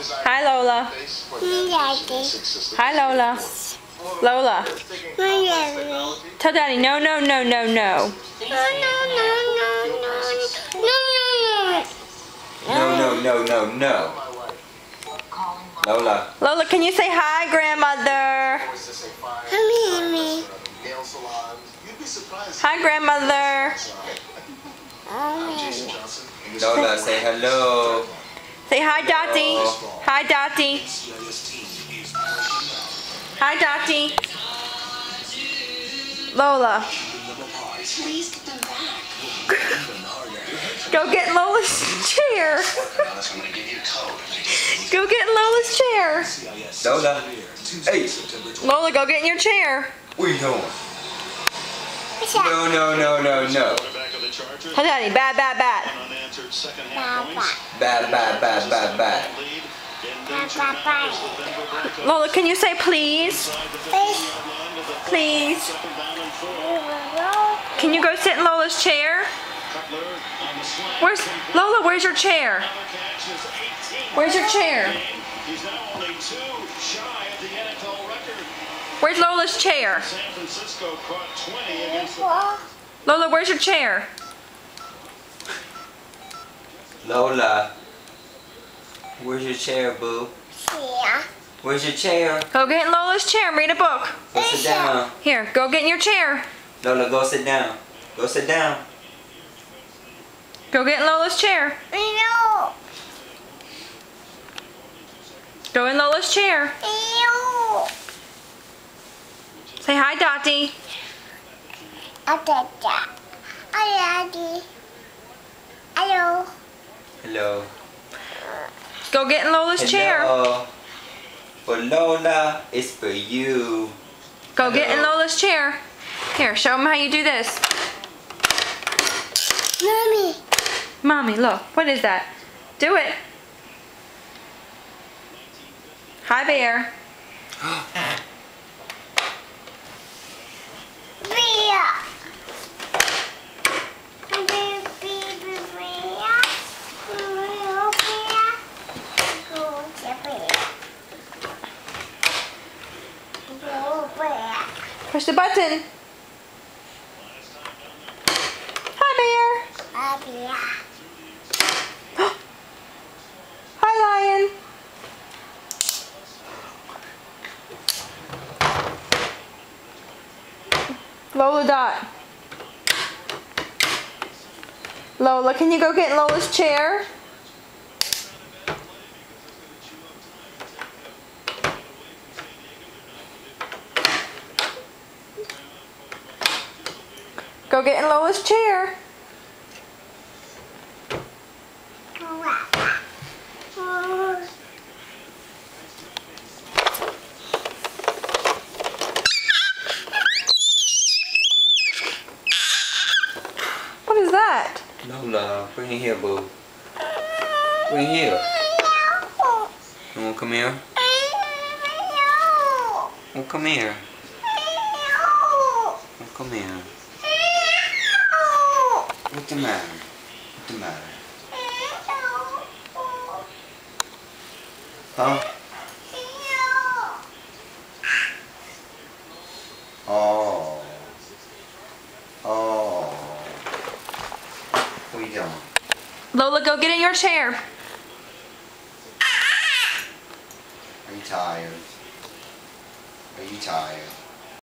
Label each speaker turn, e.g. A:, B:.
A: Hi, Lola. Hi, Lola. Lola. Tell Daddy, no, no, no, no, no.
B: No, no, no, no, no. Lola.
A: Lola, can you say hi, Grandmother? Hi, Grandmother.
B: Lola, say hello.
A: Say hi, Dottie. Hi, Dottie. Hi, Dottie. Lola. Go get Lola's chair. Go get Lola's chair.
B: Lola. Hey.
A: Lola, go get in your chair.
B: What are you doing? No, no, no, no, no.
A: Hi, Daddy. Bad, bad, bad.
B: Bad, bad, bad, bad, bad.
A: Lola, can you say please? Please. Can you go sit in Lola's chair? Where's Lola? Where's your chair? Where's your chair? Where's Lola's chair? Lola, where's your chair?
B: Lola. Where's your chair, boo?
C: Yeah.
B: Where's your chair?
A: Go get in Lola's chair and read a book.
B: Go sit down.
A: Here, go get in your chair.
B: Lola, go sit down. Go sit down.
A: Go get in Lola's chair.
C: No.
A: Go in Lola's chair.
C: No.
A: Say hi, Dottie.
C: Hello.
B: Hello.
A: Go get in Lola's chair.
B: Hello. For Lola, it's for you.
A: Go get in Lola's chair. Here, show them how you do this.
C: Mommy.
A: Mommy, look. What is that? Do it. Hi, Bear. Push the button. Hi, Bear. Hi, Lion. Lola Dot. Lola, can you go get in Lola's chair? Go get in Lola's chair. What is that?
B: Lola, bring it here, boo. Bring it here. You wanna come here? Well, come here. Well, come here. What's the matter? What's the matter? Huh? Oh. Oh. What are you doing?
A: Lola, go get in your chair.
B: Are you tired? Are you tired?